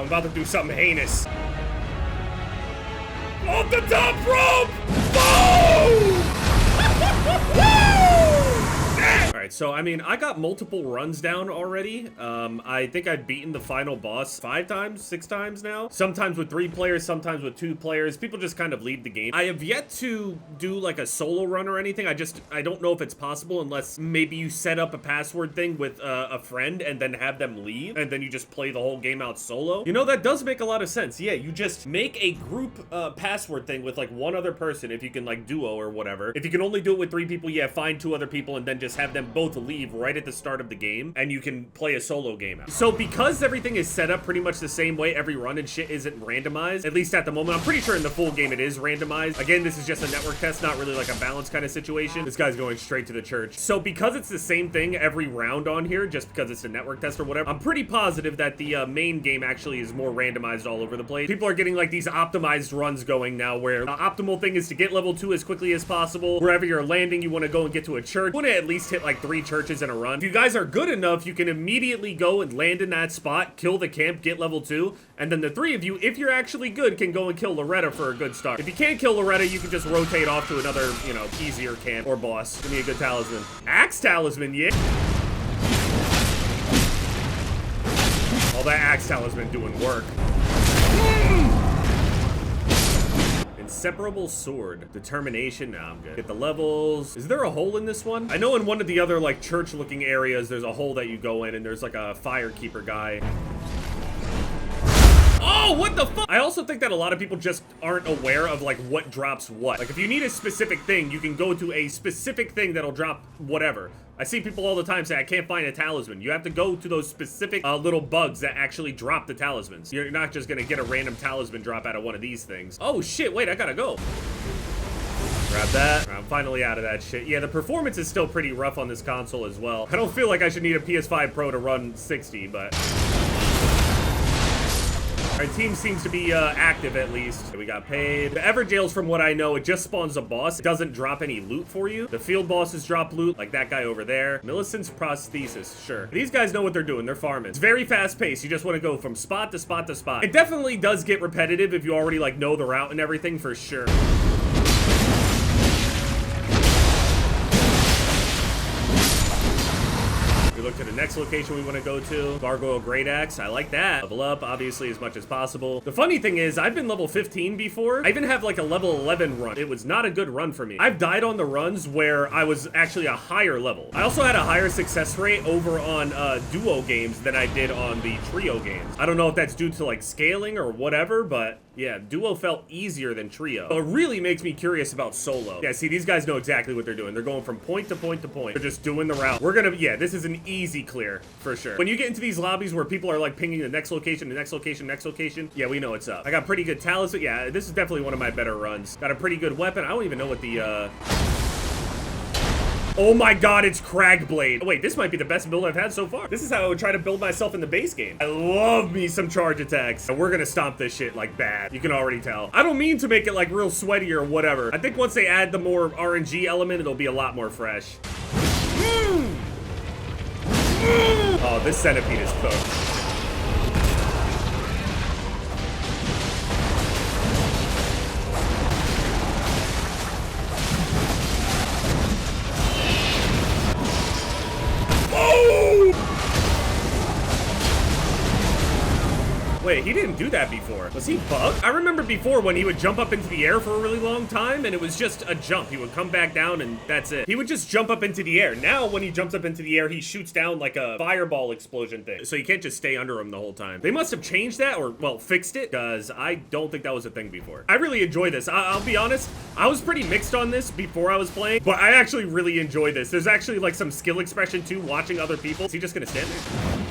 about to do something heinous. Off the top rope! Boom! Alright, so I mean, I got multiple runs down already. I think I've beaten the final boss 5 times, 6 times now. Sometimes with 3 players, sometimes with 2 players. People just kind of leave the game. I have yet to do like a solo run or anything. I don't know if it's possible unless maybe you set up a password thing with a friend and then have them leave and then you just play the whole game out solo. You know, that does make a lot of sense. Yeah, you just make a group password thing with like one other person if you can like duo or whatever. If you can only do it with 3 people, yeah, find 2 other people and then just have them both leave right at the start of the game and you can play a solo game out. So because everything is set up pretty much the same way, every run and shit isn't randomized, at least at the moment. I'm pretty sure in the full game it is randomized. Again, this is just a network test, not really like a balance kind of situation. This guy's going straight to the church. So because it's the same thing every round on here, just because it's a network test or whatever, I'm pretty positive that the main game actually is more randomized all over the place. People are getting like these optimized runs going now where the optimal thing is to get level 2 as quickly as possible. Wherever you're landing, you want to go and get to a church. You want to at least hit like 3 churches in a run. If you guys are good enough, you can immediately go and land in that spot, kill the camp, get level 2, and then the 3 of you, if you're actually good, can go and kill Loretta for a good start. If you can't kill Loretta, you can just rotate off to another, you know, easier camp or boss. Give me a good talisman. Axe talisman, yeah. All that axe talisman doing work. Inseparable sword. Determination. Nah, I'm good. Get the levels. Is there a hole in this one? I know in one of the other like church looking areas there's a hole that you go in and there's like a firekeeper guy. Oh, what the fuck? I also think that a lot of people just aren't aware of like what drops what. Like if you need a specific thing, you can go to a specific thing that'll drop whatever. I see people all the time say, I can't find a talisman. You have to go to those specific little bugs that actually drop the talismans. You're not just gonna get a random talisman drop out of one of these things. Oh shit, wait, I gotta go. Grab that. I'm finally out of that shit. Yeah, the performance is still pretty rough on this console as well. I don't feel like I should need a PS5 Pro to run 60, but... Our team seems to be active at least. We got paid. The Everjails, from what I know, it just spawns a boss. It doesn't drop any loot for you. The field bosses drop loot, like that guy over there. Millicent's prosthesis, sure. These guys know what they're doing. They're farming. It's very fast paced. You just want to go from spot to spot to spot. It definitely does get repetitive if you already like know the route and everything for sure. We look to the next location we want to go to. Gargoyle Great Axe. I like that. Level up, obviously, as much as possible. The funny thing is, I've been level 15 before. I even have like a level 11 run. It was not a good run for me. I've died on the runs where I was actually a higher level. I also had a higher success rate over on duo games than I did on the trio games. I don't know if that's due to like scaling or whatever, but yeah, duo felt easier than trio. So it really makes me curious about solo. Yeah, see, these guys know exactly what they're doing. They're going from point to point to point. They're just doing the route. We're gonna, yeah, this is an easy clear for sure. When you get into these lobbies where people are like pinging the next location, the next location, next location, yeah, we know it's up. I got pretty good talisman. Yeah, this is definitely one of my better runs. Got a pretty good weapon. I don't even know what the, oh my god, it's Cragblade. Oh, wait, this might be the best build I've had so far. This is how I would try to build myself in the base game. I love me some charge attacks. And we're gonna stomp this shit like bad. You can already tell. I don't mean to make it like real sweaty or whatever. I think once they add the more RNG element, it'll be a lot more fresh. Oh, this centipede is cooked. Wait, he didn't do that before. Was he bugged? I remember before when he would jump up into the air for a really long time and it was just a jump. He would come back down and that's it. He would just jump up into the air. Now when he jumps up into the air, he shoots down like a fireball explosion thing. So you can't just stay under him the whole time. They must have changed that or, well, fixed it because I don't think that was a thing before. I really enjoy this. I'll be honest, I was pretty mixed on this before I was playing, but I actually really enjoy this. There's actually like some skill expression too, watching other people. Is he just gonna stand there?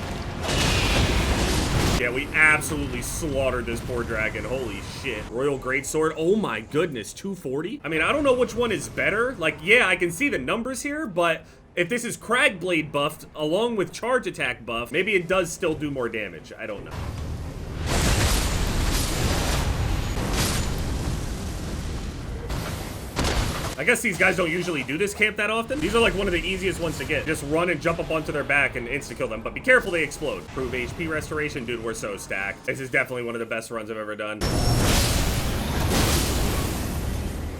Yeah, we absolutely slaughtered this poor dragon. Holy shit. Royal Greatsword. Oh my goodness, 240? I mean, I don't know which one is better. Like, yeah, I can see the numbers here, but if this is Cragblade buffed along with charge attack buff, maybe it does still do more damage. I don't know. I guess these guys don't usually do this camp that often. These are like one of the easiest ones to get. Just run and jump up onto their back and insta-kill them. But be careful, they explode. Improve HP restoration. Dude, we're so stacked. This is definitely one of the best runs I've ever done.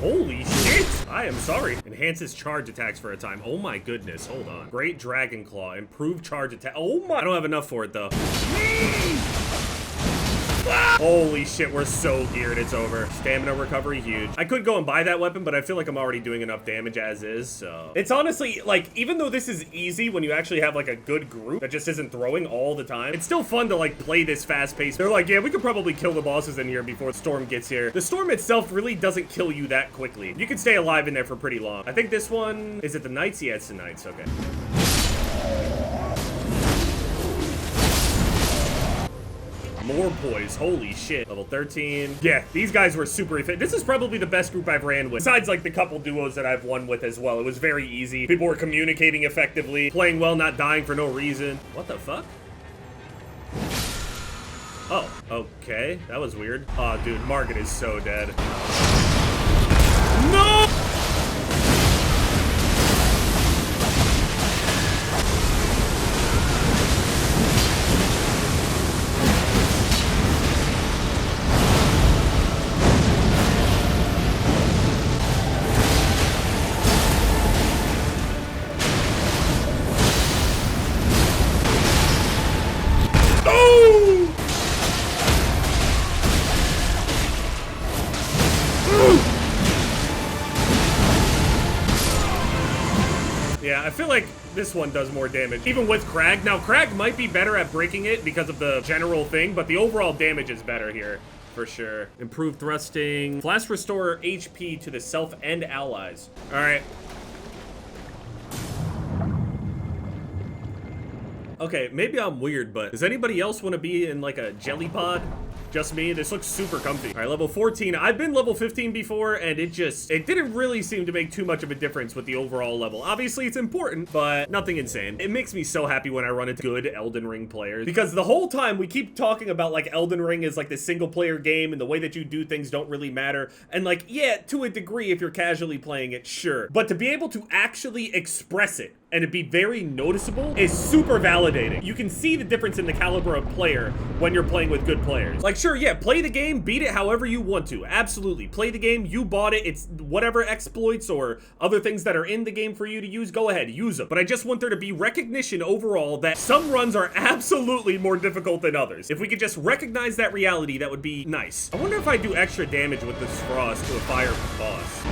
Holy shit! I am sorry. Enhances charge attacks for a time. Oh my goodness. Hold on. Great Dragon Claw. Improve charge attack. Oh my. I don't have enough for it though. Holy shit, we're so geared, it's over. Stamina recovery, huge. I could go and buy that weapon, but I feel like I'm already doing enough damage as is, so. It's honestly, like, even though this is easy when you actually have, like, a good group that just isn't throwing all the time, it's still fun to, like, play this fast-paced. They're like, yeah, we could probably kill the bosses in here before the storm gets here. The storm itself really doesn't kill you that quickly. You can stay alive in there for pretty long. I think this one, is it the Knights? Yeah, it's the Knights, okay. More poise, holy shit. Level 13. Yeah, these guys were super efficient. This is probably the best group I've ran with, besides like the couple duos that I've won with as well. It was very easy. People were communicating effectively, playing well, not dying for no reason. What the fuck? Oh, okay. That was weird. Oh, dude, Margaret is so dead. No! Yeah, I feel like this one does more damage, even with Crag. Now, Crag might be better at breaking it because of the general thing, but the overall damage is better here, for sure. Improved thrusting. Flash restore HP to the self and allies. All right. Okay, maybe I'm weird, but does anybody else want to be in like a jelly pod? Just me? This looks super comfy. All right, level 14. I've been level 15 before, and it didn't really seem to make too much of a difference with the overall level. Obviously, it's important, but nothing insane. It makes me so happy when I run into good Elden Ring players, because the whole time we keep talking about like Elden Ring is like this single player game, and the way that you do things don't really matter. And like, yeah, to a degree, if you're casually playing it, sure. But to be able to actually express it, and it be very noticeable, is super validating. You can see the difference in the caliber of player when you're playing with good players. Like, sure, yeah, play the game, beat it however you want to. Absolutely. Play the game, you bought it, it's whatever exploits or other things that are in the game for you to use, go ahead, use them. But I just want there to be recognition overall that some runs are absolutely more difficult than others. If we could just recognize that reality, that would be nice. I wonder if I do extra damage with this frost to a fire boss.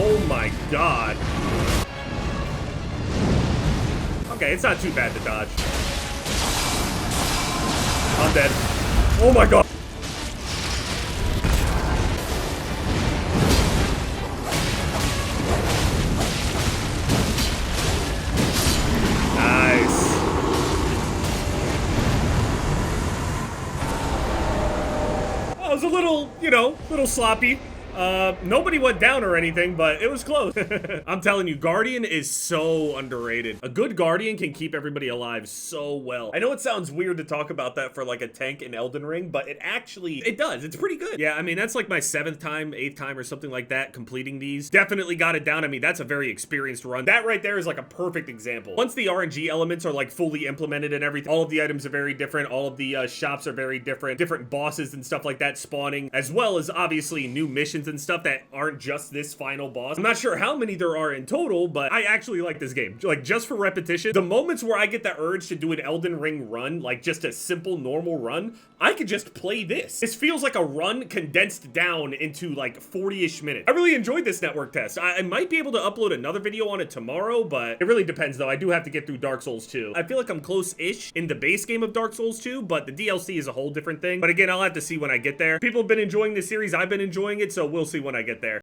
Oh my god. Okay, it's not too bad to dodge. I'm dead. Oh my god. Nice. I was a little, you know, little sloppy. Nobody went down or anything, but it was close. I'm telling you, Guardian is so underrated. A good Guardian can keep everybody alive so well. I know it sounds weird to talk about that for like a tank in Elden Ring, but it does. It's pretty good. Yeah, I mean, that's like my 7th time, 8th time or something like that completing these. Definitely got it down. I mean, that's a very experienced run. That right there is like a perfect example. Once the RNG elements are like fully implemented and everything, all of the items are very different. All of the shops are very different. Different bosses and stuff like that spawning, as well as obviously new missions missions and stuff that aren't just this final boss. I'm not sure how many there are in total, but I actually like this game. Like, just for repetition, the moments where I get the urge to do an Elden Ring run, like just a simple normal run, I could just play this. This feels like a run condensed down into like 40-ish minutes. I really enjoyed this network test. I might be able to upload another video on it tomorrow, but it really depends though. I do have to get through Dark Souls 2. I feel like I'm close-ish in the base game of Dark Souls 2, but the DLC is a whole different thing. But again, I'll have to see when I get there. People have been enjoying this series. I've been enjoying it, so we'll see when I get there.